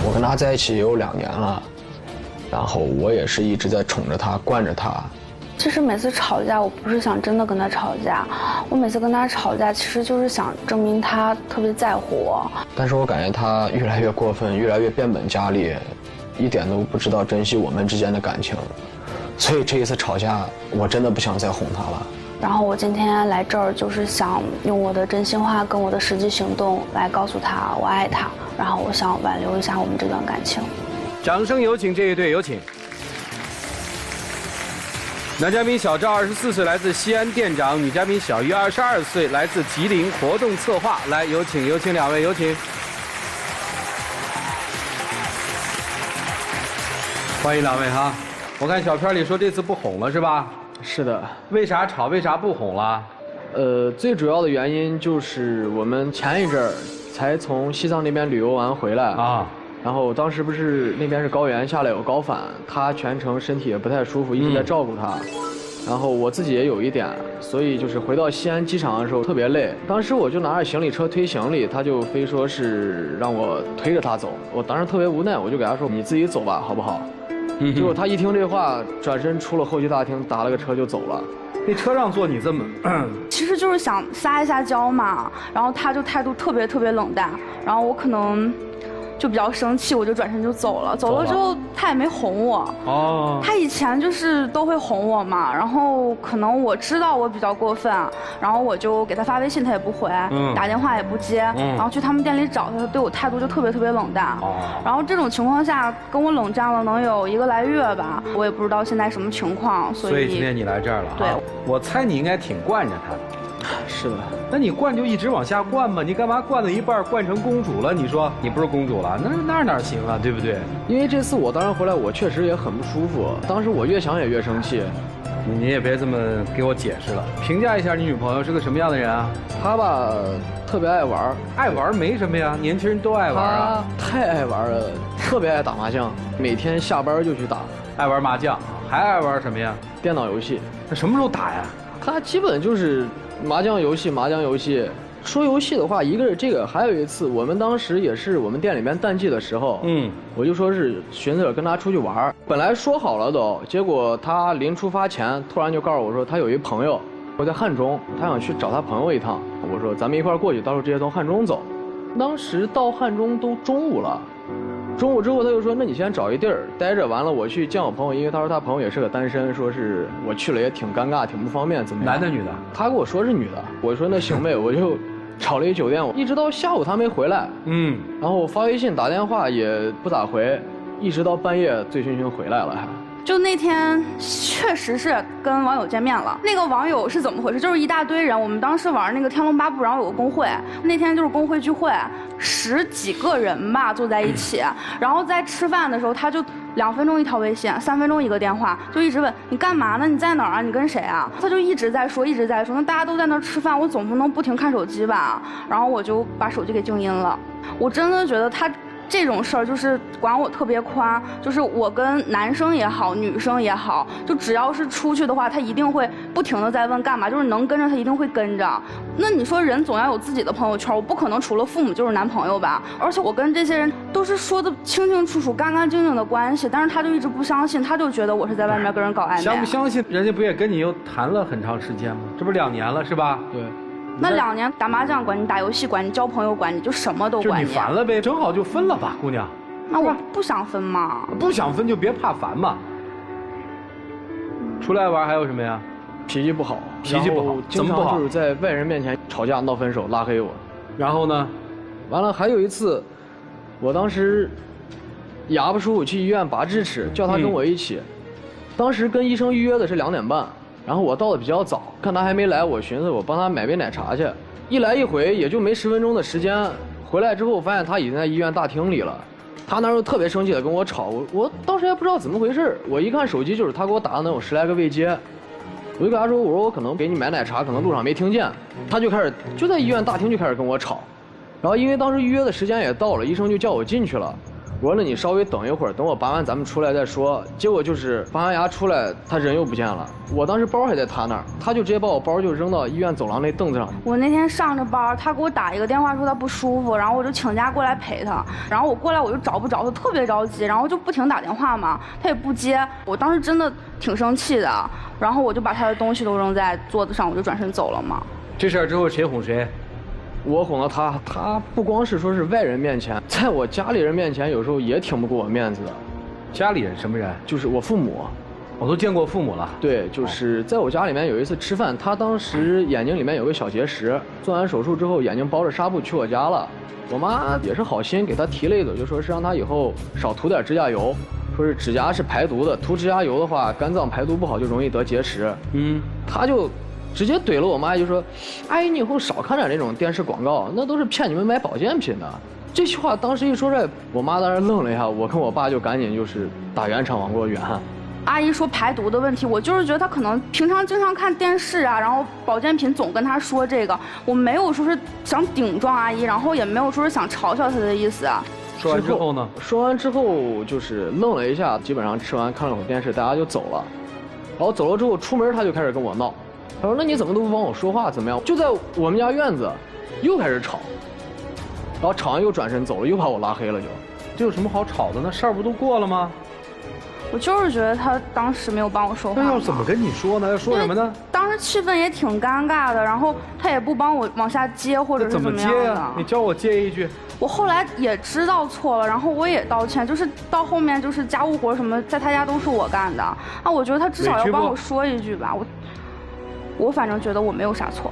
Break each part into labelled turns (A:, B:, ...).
A: 我跟他在一起也有2年了，然后我也是一直在宠着他，惯着他。
B: 其实每次吵架，我不是想真的跟他吵架，我每次跟他吵架，其实就是想证明他特别在乎我。
A: 但是我感觉他越来越过分，越来越变本加厉，一点都不知道珍惜我们之间的感情。所以这一次吵架，我真的不想再哄他了。
B: 然后我今天来这儿，就是想用我的真心话跟我的实际行动来告诉他我爱他，然后我想挽留一下我们这段感情。
C: 掌声有请这一对，有请。男嘉宾小赵24岁，来自西安店长；女嘉宾小鱼22岁，来自吉林活动策划。来，有请2位，有请。欢迎2位哈！我看小片里说这次不哄了是吧？
A: 是的。
C: 为啥吵？为啥不哄了？
A: 最主要的原因就是我们前一阵儿才从西藏那边旅游完回来啊。然后当时不是那边是高原，下来有高反，他全程身体也不太舒服，一直在照顾他。然后我自己也有一点，所以就是回到西安机场的时候特别累。当时我就拿着行李车推行李，他就非说是让我推着他走。我当时特别无奈，我就给他说：“你自己走吧，好不好？”结果他一听这话，转身出了候机大厅，打了个车就走了。
C: 那车让座你这么，
B: 其实就是想撒一下娇嘛。然后他就态度特别冷淡，然后我可能就比较生气，我就转身就走了。走了之后，他也没哄我。哦。他以前就是都会哄我嘛，然后可能我知道我比较过分，然后我就给他发微信，他也不回，打电话也不接，然后去他们店里找他，他对我态度就特别冷淡。哦。然后这种情况下跟我冷战了能有1个来月吧，我也不知道现在什么情况，所以
C: 今天你来这儿了。
B: 对。
C: 我猜你应该挺惯着他的。
A: 是的，
C: 那你惯就一直往下惯吧，你干嘛惯到一半惯成公主了？你说你不是公主了，哪行啊，对不对？
A: 因为这次我当时回来，我确实也很不舒服，当时我越想也越生气。
C: 你也别这么给我解释了，评价一下你女朋友是个什么样的人啊？
A: 她吧，特别爱玩，
C: 爱玩没什么呀，年轻人都爱玩啊。
A: 她太爱玩了，特别爱打麻将，每天下班就去打，
C: 爱玩麻将，还爱玩什么呀？
A: 电脑游戏。
C: 那什么时候打呀？
A: 她基本就是麻将游戏。说游戏的话，一个是这个，还有一次我们当时也是我们店里面淡季的时候，我就说是寻思着跟他出去玩，本来说好了都，结果他临出发前突然就告诉我说他有一朋友，我在汉中，他想去找他朋友一趟，我说咱们一块过去，到时候直接从汉中走。当时到汉中都中午了，中午之后他就说那你先找一地儿待着，完了我去见我朋友，因为他说他朋友也是个单身，说是我去了也挺尴尬挺不方便，怎么样？
C: 男的女的？
A: 他跟我说是女的，我说那行呗，我就找了一酒店，一直到下午他没回来，然后我发微信打电话也不咋回，一直到半夜醉醺醺回来了还。
B: 就那天确实是跟网友见面了，那个网友是怎么回事？就是一大堆人，我们当时玩那个天龙八部，然后有个公会，那天就是公会聚会，10几个人吧坐在一起，然后在吃饭的时候，他就2分钟一条微信，3分钟一个电话，就一直问你干嘛呢？你在哪儿啊？你跟谁啊？他就一直在说，那大家都在那儿吃饭，我总不能不停看手机吧？然后我就把手机给静音了。我真的觉得他这种事儿就是管我特别宽，就是我跟男生也好，女生也好，就只要是出去的话，他一定会不停的在问干嘛，就是能跟着他一定会跟着。那你说人总要有自己的朋友圈，我不可能除了父母就是男朋友吧？而且我跟这些人都是说的清清楚楚、干干净净的关系，但是他就一直不相信，他就觉得我是在外面跟人搞暧昧。
C: 相不相信？人家不也跟你又谈了很长时间吗？这不是2年了是吧？
A: 对。
B: 那2年打麻将管你，打游戏管你，交朋友管你，就什么都管你。
C: 就你烦了呗，正好就分了吧，姑娘。
B: 那我不想分嘛。
C: 不想分就别怕烦嘛。出来玩还有什么呀？
A: 脾气不好，
C: 怎么不好？
A: 就是在外人面前吵架闹分手拉黑我。
C: 然后呢？
A: 完了还有一次，我当时牙不舒服去医院拔智齿，叫他跟我一起。当时跟医生预约的是2点半。然后我到的比较早，看他还没来，我寻思我帮他买杯奶茶去。一来一回也就没10分钟的时间，回来之后发现他已经在医院大厅里了。他那时候特别生气的跟我吵，我当时还不知道怎么回事，我一看手机就是他给我打的能有10来个未接，我就跟他说，我说我可能给你买奶茶，可能路上没听见。他就开始就在医院大厅就开始跟我吵，然后因为当时预约的时间也到了，医生就叫我进去了。我说那你稍微等一会儿，等我拔完咱们出来再说。结果就是拔完牙出来，他人又不见了。我当时包还在他那儿，他就直接把我包就扔到医院走廊那凳子上。
B: 我那天上着班，他给我打一个电话说他不舒服，然后我就请假过来陪他。然后我过来我就找不着他，特别着急，然后就不停打电话嘛，他也不接。我当时真的挺生气的，然后我就把他的东西都扔在桌子上，我就转身走了嘛。
C: 这事儿之后谁哄谁？
A: 我哄了他，他不光是说是外人面前，在我家里人面前有时候也挺不给我面子的。
C: 家里人什么人？
A: 就是我父母。
C: 我都见过父母了。
A: 对，就是在我家里面有一次吃饭，他当时眼睛里面有个小结石，做完手术之后眼睛包着纱布去我家了。我妈也是好心给他提了一嘴，就说是让他以后少涂点指甲油，说是指甲是排毒的，涂指甲油的话肝脏排毒不好就容易得结石。他就直接怼了我妈，就说：“阿姨，你以后少看点那种电视广告，那都是骗你们买保健品的。”这句话当时一说出来，我妈当时愣了一下，我跟我爸就赶紧就是打圆场往过远。
B: 阿姨说排毒的问题，我就是觉得她可能平常经常看电视啊，然后保健品总跟她说这个，我没有说是想顶撞阿姨，然后也没有说是想嘲笑她的意思啊。
C: 说完之后呢？
A: 说完之后就是愣了一下，基本上吃完看了会电视，大家就走了。然后走了之后出门他就开始跟我闹，他说：“那你怎么都不帮我说话？怎么样？”就在我们家院子，又开始吵，然后吵完又转身走了，又把我拉黑了就。
C: 这有什么好吵的呢？事儿不都过了吗？
B: 我就是觉得他当时没有帮我说话。
C: 那要怎么跟你说呢？要说什么呢？
B: 当时气氛也挺尴尬的，然后他也不帮我往下接，或者是怎么样的。
C: 怎么接呀？你教我接一句。
B: 我后来也知道错了，然后我也道歉，就是到后面就是家务活什么，在他家都是我干的啊。我觉得他至少要帮我说一句吧。我反正觉得我没有啥错。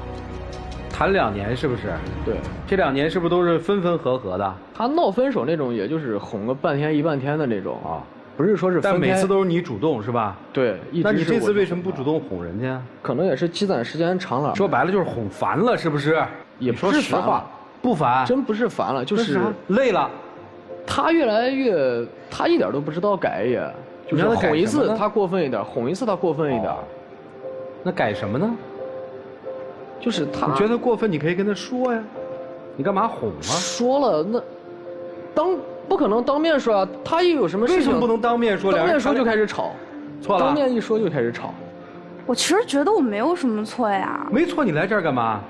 C: 谈2年是不是？
A: 对，
C: 这2年是不是都是分分合合的？
A: 他闹分手那种，也就是哄个半天一半天的那种啊。不是说是分开，
C: 但每次都是你主动是吧？
A: 对，
C: 那你这次为什么不主动哄人家？
A: 可能也是积攒时间长了。
C: 说白了就是哄烦了，是不是？
A: 也不是烦了，
C: 不烦，
A: 真不是烦了，就是
C: 累了。
A: 他越来越，他一点都不知道改也，就是哄一次他过分一点，哄一次他过分一点。
C: 那改什么呢？
A: 就是他，
C: 你觉得过分，你可以跟他说呀，你干嘛哄啊？
A: 说了那不可能当面说啊，他一有什么事情，
C: 为什么不能当面说？
A: 当面说就开始吵，
C: 错了。
A: 当面一说就开始吵。
B: 我其实觉得我没有什么错呀。
C: 没错，你来这儿干嘛？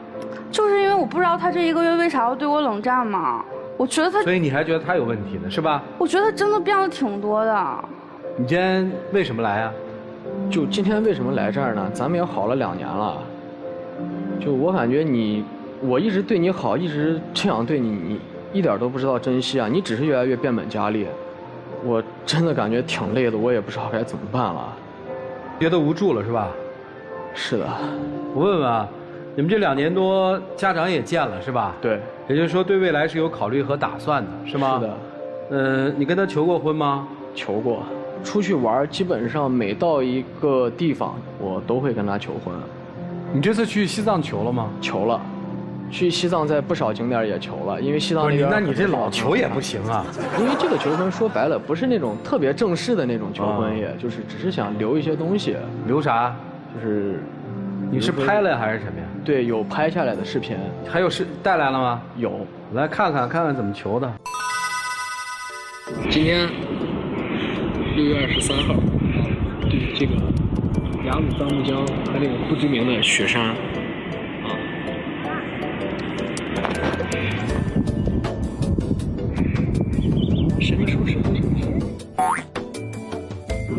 B: 就是因为我不知道他这1个月为啥要对我冷战嘛。我觉得他，
C: 所以你还觉得他有问题呢，是吧？
B: 我觉得他真的变得挺多的。
C: 你今天为什么来啊？
A: 就今天为什么来这儿呢？咱们也好了2年了，就我感觉我一直对你好，一直这样对你一点都不知道珍惜啊！你只是越来越变本加厉，我真的感觉挺累的，我也不知道该怎么办了。
C: 觉得无助了是吧？
A: 是的。
C: 我问问啊，你们这2年多家长也见了是吧？
A: 对。
C: 也就是说对未来是有考虑和打算的，是吗？
A: 是的。
C: 你跟他求过婚吗？
A: 求过。出去玩基本上每到一个地方，我都会跟他求婚。
C: 你这次去西藏求了吗？
A: 求了。去西藏在不少景点也求了，因为西藏那边。
C: 那你这老求也不行啊。
A: 因为这个求婚说白了不是那种特别正式的那种求婚，也就是只是想留一些东西。
C: 留啥？
A: 就是
C: 你是拍了还是什么呀？
A: 对，有拍下来的视频。
C: 还有带来了吗？
A: 有，
C: 来看看怎么求的。
A: 今天6月23号，对这个雅鲁藏布江和这个不知名的雪山。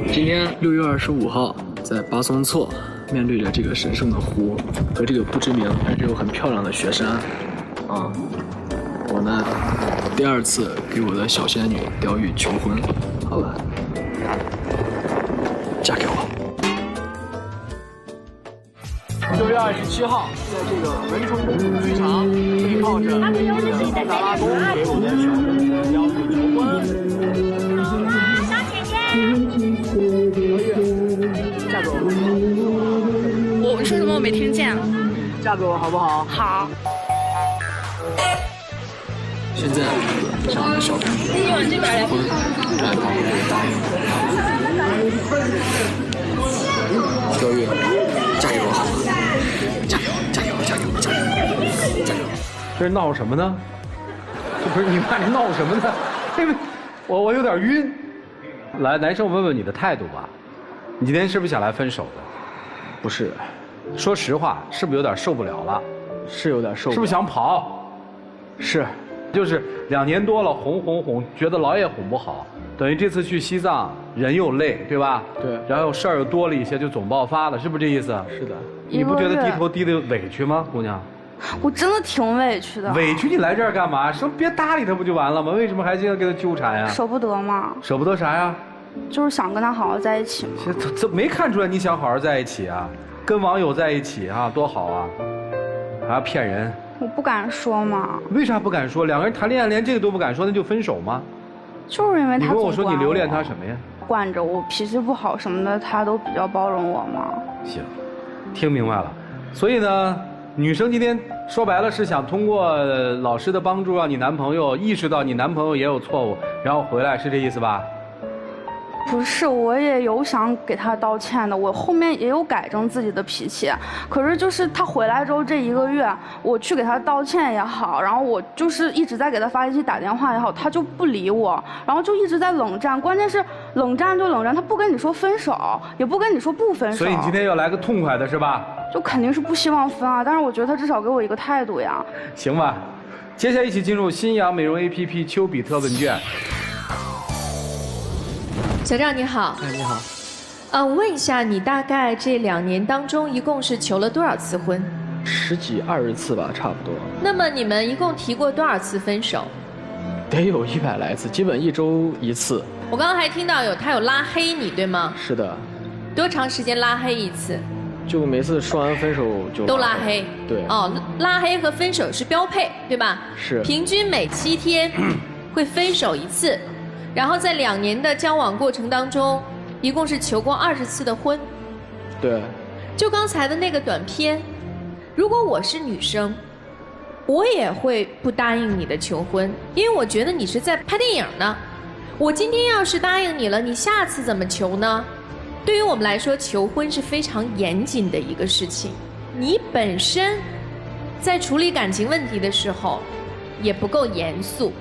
A: 今天6月25号，在巴松措，面对着这个神圣的湖和这个不知名但是又很漂亮的雪山，我呢第2次给我的小仙女钓鱼求婚，好了，嫁给我。6月27号，在这个文成公主剧场，背靠着达拉宫，给我的小公主钓鱼求婚。嫁给我！
B: 我说什么我没听见。
A: 嫁给我好不好？
B: 好。
A: 现在这样的小公主
B: 你往这边来。
A: 爱跑答应。钓鱼，嫁给我好吗？加油！加油！加油！加油！加油！
C: 这是闹什么呢？这不是你妈这闹什么呢？我有点晕。来，男生，我问问你的态度吧，你今天是不是想来分手的？
A: 不是，
C: 说实话，是不是有点受不了了？
A: 是有点受不了。
C: 是不是想跑？
A: 是，
C: 就是2年多了，哄，觉得老也哄不好，等于这次去西藏，人又累，对吧？
A: 对。
C: 然后事儿又多了一些，就总爆发了，是不是这意思？
A: 是的。
C: 你不觉得低头低的委屈吗，姑娘？
B: 我真的挺委屈的。
C: 委屈你来这儿干嘛？说别搭理他不就完了吗？为什么还要跟他纠缠呀？
B: 舍不得嘛。
C: 舍不得啥呀？
B: 就是想跟他好好在一起嘛。
C: 这没看出来你想好好在一起啊？跟网友在一起啊，多好啊！还要骗人？
B: 我不敢说嘛。
C: 为啥不敢说？2个人谈恋爱连这个都不敢说，那就分手吗？
B: 就是因为他
C: 你跟我说你留恋他什么呀？
B: 惯着我，脾气不好什么的，他都比较包容我嘛。
C: 行，听明白了。所以呢，女生今天说白了是想通过老师的帮助，让你男朋友意识到你男朋友也有错误，然后回来，是这意思吧？
B: 不是，我也有想给他道歉的，我后面也有改正自己的脾气，可是就是他回来之后这1个月，我去给他道歉也好，然后我就是一直在给他发信息打电话也好，他就不理我，然后就一直在冷战，关键是冷战就冷战，他不跟你说分手，也不跟你说不分手。
C: 所以你今天要来个痛快的是吧？
B: 就肯定是不希望分啊，但是我觉得他至少给我一个态度呀。
C: 行吧，接下来一起进入新阳美容 APP 丘比特问卷。
D: 小赵你好。
A: 哎，你好。
D: 我问一下，你大概这2年当中一共是求了多少次婚
A: ？10几20次吧，差不多。
D: 那么你们一共提过多少次分手？
A: 得有100来次，基本1周1次。
D: 我刚刚还听到他有拉黑你，对吗？
A: 是的。
D: 多长时间拉黑一次？
A: 就每次说完分手就
D: 都拉黑。
A: 对。
D: 哦，拉黑和分手是标配，对吧？
A: 是。
D: 平均每7天会分手1次。然后在2年的交往过程当中，一共是求过20次的婚。
A: 对。
D: 就刚才的那个短片，如果我是女生，我也会不答应你的求婚，因为我觉得你是在拍电影呢。我今天要是答应你了，你下次怎么求呢？对于我们来说，求婚是非常严谨的一个事情。你本身在处理感情问题的时候，也不够严肃。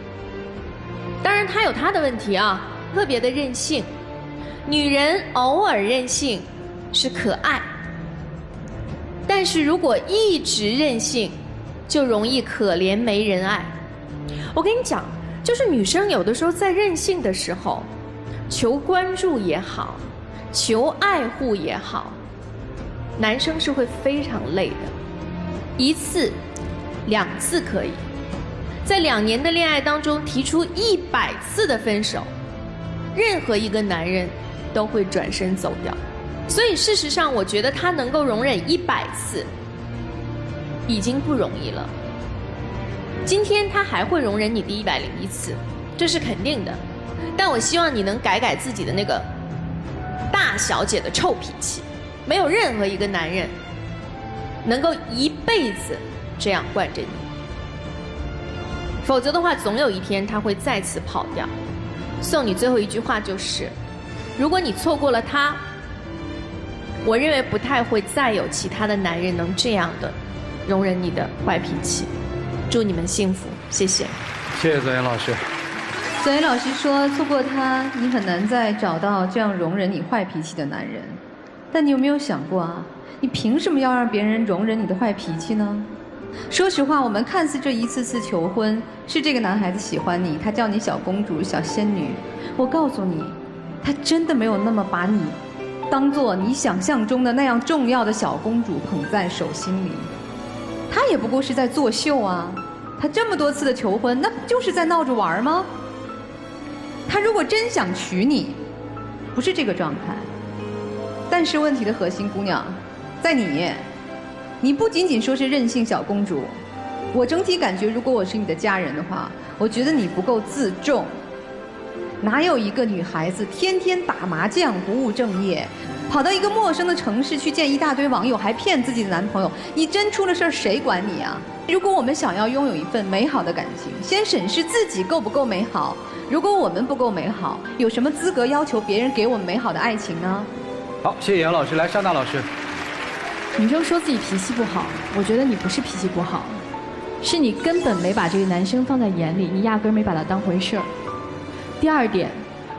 D: 当然他有他的问题啊，特别的任性。女人偶尔任性是可爱，但是如果一直任性，就容易可怜没人爱。我跟你讲，就是女生有的时候在任性的时候，求关注也好，求爱护也好，男生是会非常累的。1次、2次可以。在2年的恋爱当中提出100次的分手，任何一个男人都会转身走掉。所以事实上，我觉得他能够容忍100次，已经不容易了。今天他还会容忍你第101次，这是肯定的。但我希望你能改改自己的那个大小姐的臭脾气。没有任何一个男人能够一辈子这样惯着你。否则的话，总有一天他会再次跑掉。送你最后一句话就是：如果你错过了他，我认为不太会再有其他的男人能这样的容忍你的坏脾气。祝你们幸福，谢谢。
C: 谢谢左岩老师。
E: 左岩老师说，错过他，你很难再找到这样容忍你坏脾气的男人。但你有没有想过啊？你凭什么要让别人容忍你的坏脾气呢？说实话，我们看似这一次次求婚，是这个男孩子喜欢你，他叫你小公主、小仙女。我告诉你，他真的没有那么把你当做你想象中的那样重要的小公主捧在手心里。他也不过是在作秀啊！他这么多次的求婚，那不就是在闹着玩吗？他如果真想娶你，不是这个状态。但是问题的核心，姑娘，在你。你不仅仅说是任性小公主，我整体感觉，如果我是你的家人的话，我觉得你不够自重。哪有一个女孩子天天打麻将不务正业，跑到一个陌生的城市去见一大堆网友，还骗自己的男朋友？你真出了事儿，谁管你啊？如果我们想要拥有一份美好的感情，先审视自己够不够美好。如果我们不够美好，有什么资格要求别人给我们美好的爱情呢？
C: 好，谢谢杨老师。来，尚娜老师。
F: 女生说自己脾气不好，我觉得你不是脾气不好，是你根本没把这个男生放在眼里，你压根儿没把他当回事儿。第二点，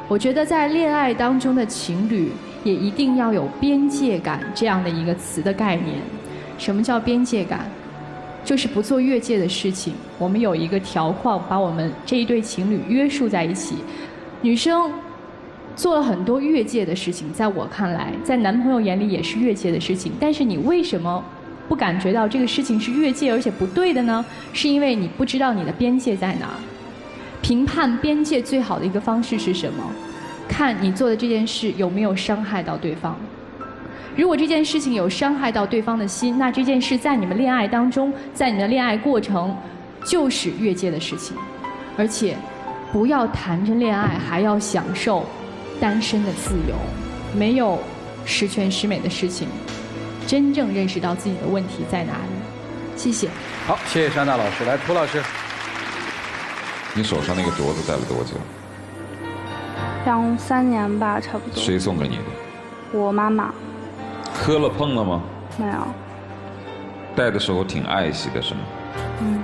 F: 我觉得在恋爱当中的情侣也一定要有边界感这样的一个词的概念。什么叫边界感？就是不做越界的事情。我们有一个条框把我们这一对情侣约束在一起。女生做了很多越界的事情，在我看来，在男朋友眼里也是越界的事情。但是你为什么不感觉到这个事情是越界而且不对的呢？是因为你不知道你的边界在哪儿。评判边界最好的一个方式是什么？看你做的这件事有没有伤害到对方。如果这件事情有伤害到对方的心，那这件事在你们恋爱当中，在你的恋爱过程就是越界的事情。而且不要谈着恋爱还要享受单身的自由，没有十全十美的事情。真正认识到自己的问题在哪里。谢谢。
C: 好，谢谢珊娜老师。来，涂老师，
G: 你手上那个镯子戴了多久
B: ？2、3年吧，差不多。
G: 谁送给你的？
B: 我妈妈。
G: 磕了碰了吗？
B: 没有。
G: 戴的时候挺爱惜的是吗？
B: 嗯。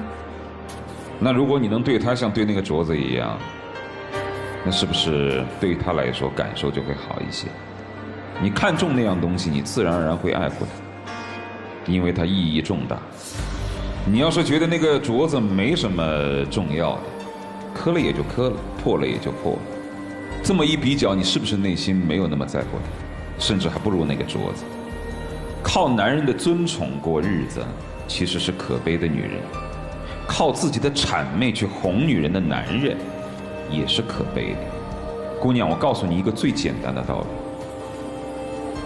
G: 那如果你能对她像对那个镯子一样，那是不是对于她来说感受就会好一些？你看中那样东西，你自然而然会爱护它，因为它意义重大。你要是觉得那个镯子没什么重要的，磕了也就磕了，破了也就破了，这么一比较，你是不是内心没有那么在乎它，甚至还不如那个镯子？靠男人的尊崇过日子，其实是可悲的女人；靠自己的谄媚去哄女人的男人，也是可悲的。姑娘，我告诉你一个最简单的道理。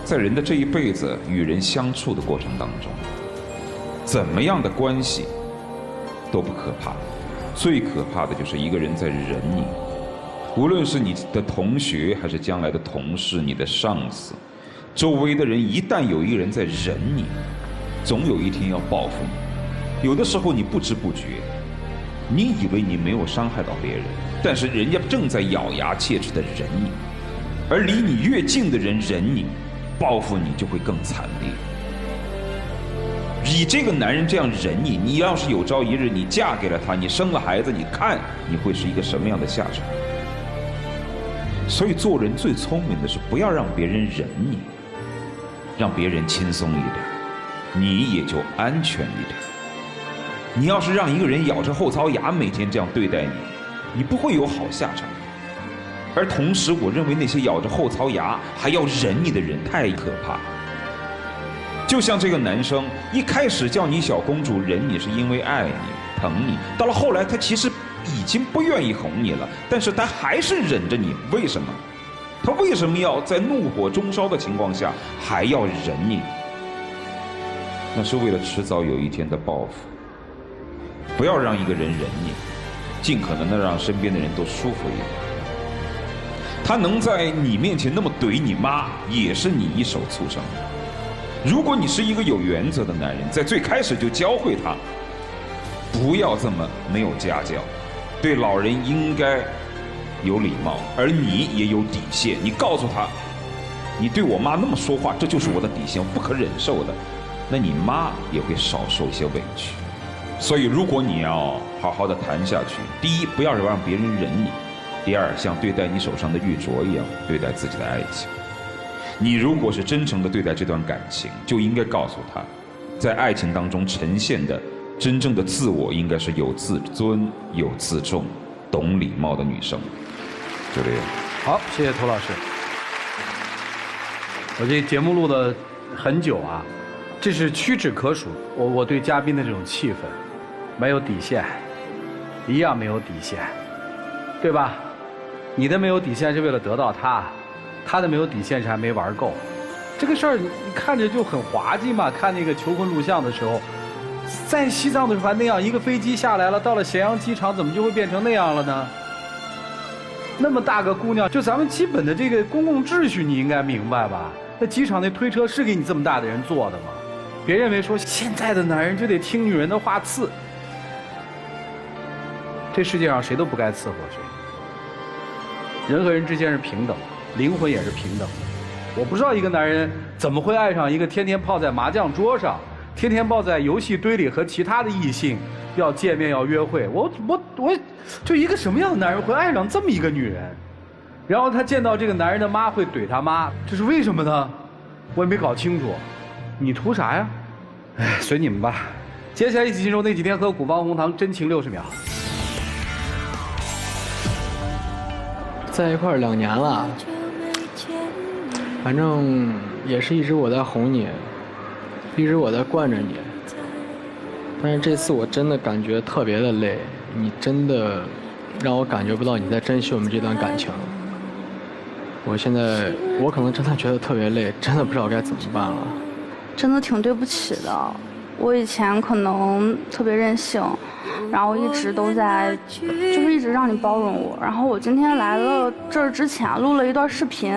G: 在人的这一辈子与人相处的过程当中，怎么样的关系都不可怕，最可怕的就是一个人在忍你。无论是你的同学还是将来的同事，你的上司，周围的人一旦有一个人在忍你，总有一天要报复你。有的时候你不知不觉，你以为你没有伤害到别人，但是人家正在咬牙切齿地忍你，而离你越近的人忍你，报复你就会更惨烈。以这个男人这样忍你，你要是有朝一日你嫁给了他，你生了孩子，你看你会是一个什么样的下场？所以做人最聪明的是不要让别人忍你，让别人轻松一点，你也就安全一点。你要是让一个人咬着后槽牙每天这样对待你，你不会有好下场。而同时，我认为那些咬着后槽牙还要忍你的人太可怕。就像这个男生一开始叫你小公主，忍你是因为爱你疼你，到了后来他其实已经不愿意哄你了，但是他还是忍着你。为什么？他为什么要在怒火中烧的情况下还要忍你？那是为了迟早有一天的报复。不要让一个人忍你，尽可能的让身边的人都舒服一点。他能在你面前那么怼你妈，也是你一手促成的。如果你是一个有原则的男人，在最开始就教会他，不要这么没有家教，对老人应该有礼貌，而你也有底线。你告诉他，你对我妈那么说话，这就是我的底线，我不可忍受的，那你妈也会少受一些委屈。所以如果你要好好的谈下去，第一，不要让别人忍你；第二，像对待你手上的玉镯一样对待自己的爱情。你如果是真诚的对待这段感情，就应该告诉他，在爱情当中呈现的真正的自我应该是有自尊、有自重、懂礼貌的女生。就这样。
C: 好，谢谢涂老师。我这节目录了很久啊，这是屈指可数。我对嘉宾的这种气氛，没有底线，一样没有底线，对吧？你的没有底线是为了得到他。他的没有底线是还没玩够，这个事儿你看着就很滑稽嘛。看那个求婚录像的时候，在西藏的时候还那样，一个飞机下来了，到了咸阳机场怎么就会变成那样了呢？那么大个姑娘，就咱们基本的这个公共秩序你应该明白吧？那机场那推车是给你这么大的人坐的吗？别认为说现在的男人就得听女人的话伺，这世界上谁都不该伺候谁，人和人之间是平等的。灵魂也是平等的。我不知道一个男人怎么会爱上一个天天泡在麻将桌上、天天泡在游戏堆里和其他的异性要见面要约会。我就一个什么样的男人会爱上这么一个女人？然后他见到这个男人的妈会怼他妈，这是为什么呢？我也没搞清楚。你图啥呀？哎，随你们吧。接下来一起进入那几天和古方红糖真情60秒。
A: 在一块儿2年了，反正也是一直我在哄你，一直我在惯着你。但是这次我真的感觉特别的累，你真的让我感觉不到你在珍惜我们这段感情。我可能真的觉得特别累，真的不知道该怎么办了。
B: 真的挺对不起的，我以前可能特别任性，然后一直都在，就是一直让你包容我。然后我今天来了这儿之前录了一段视频，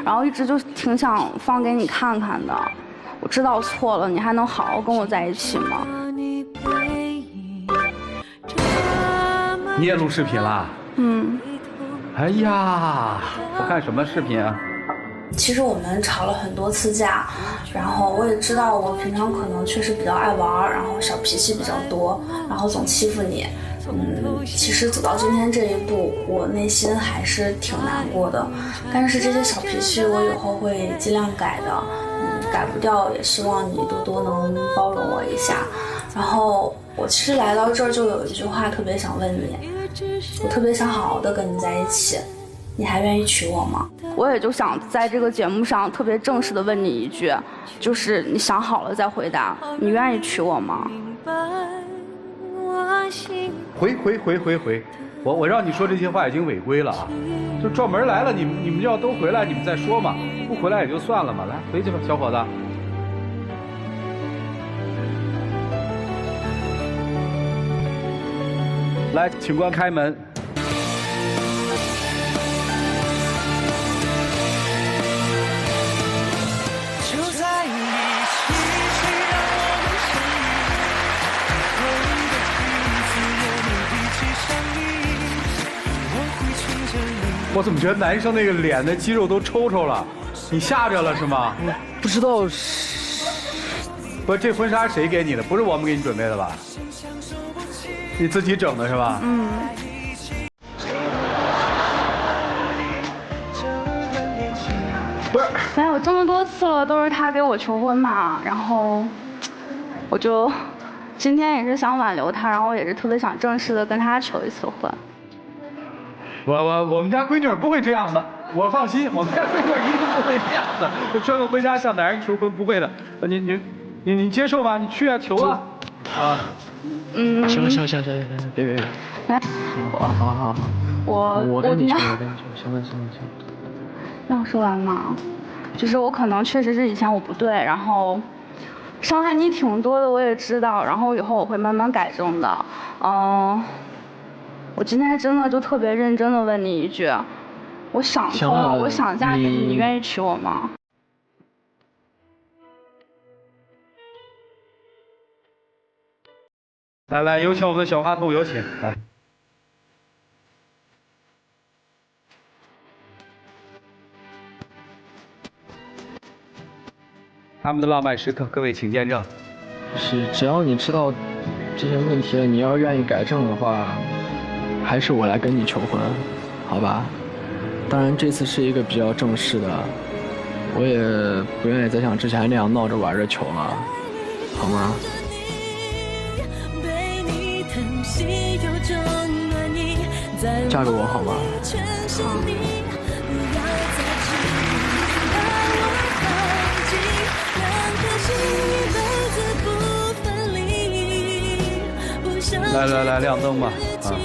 B: 然后一直就挺想放给你看看的。我知道我错了，你还能好好跟我在一起吗？
C: 你也录视频啦？
B: 嗯。
C: 哎呀，我看什么视频啊？
B: 其实我们吵了很多次架，然后我也知道我平常可能确实比较爱玩，然后小脾气比较多，然后总欺负你。其实走到今天这一步，我内心还是挺难过的。但是这些小脾气我以后会尽量改的，改不掉也希望你多多能包容我一下。然后我其实来到这儿就有一句话特别想问你，我特别想好好的跟你在一起，你还愿意娶我吗？我也就想在这个节目上特别正式的问你一句，就是你想好了再回答，你愿意娶我吗？
C: 回，我让你说这些话已经违规了啊！就专门来了，你们要都回来，你们再说嘛，不回来也就算了嘛。来，回去吧，小伙子。来，请官开门。我怎么觉得男生那个脸的肌肉都抽抽了？你吓着了是吗？
A: 不知道
C: 不，这婚纱谁给你的？不是我们给你准备的吧？你自己整的是吧？
B: 嗯。
C: 不是，
B: 反正我这么多次了，都是他给我求婚嘛，然后我就今天也是想挽留他，然后也是特别想正式的跟他求一次婚。
C: 我们家闺女不会这样的，我放心，我们家闺女一定不会这样的。穿个婚纱向男人求婚不会的，你接受吧，你去啊，求啊。啊。
A: 行，别，
B: 来，
A: 好，我跟你求，行。
B: 让我说完嘛，就是我可能确实是以前我不对，然后伤害你挺多的，我也知道，然后以后我会慢慢改正的。我今天真的就特别认真的问你一句，我想通了，我想嫁给你，你愿意娶我吗？
C: 来，有请我们的小花兔，有请来。他们的浪漫时刻，各位请见证。
A: 是，只要你知道这些问题了，你要愿意改正的话，还是我来跟你求婚，好吧？当然这次是一个比较正式的，我也不愿意再像之前那样闹着玩着求了，好吗？嫁给我好吗？
C: 来，亮灯吧，啊！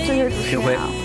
B: 这是主持人啊。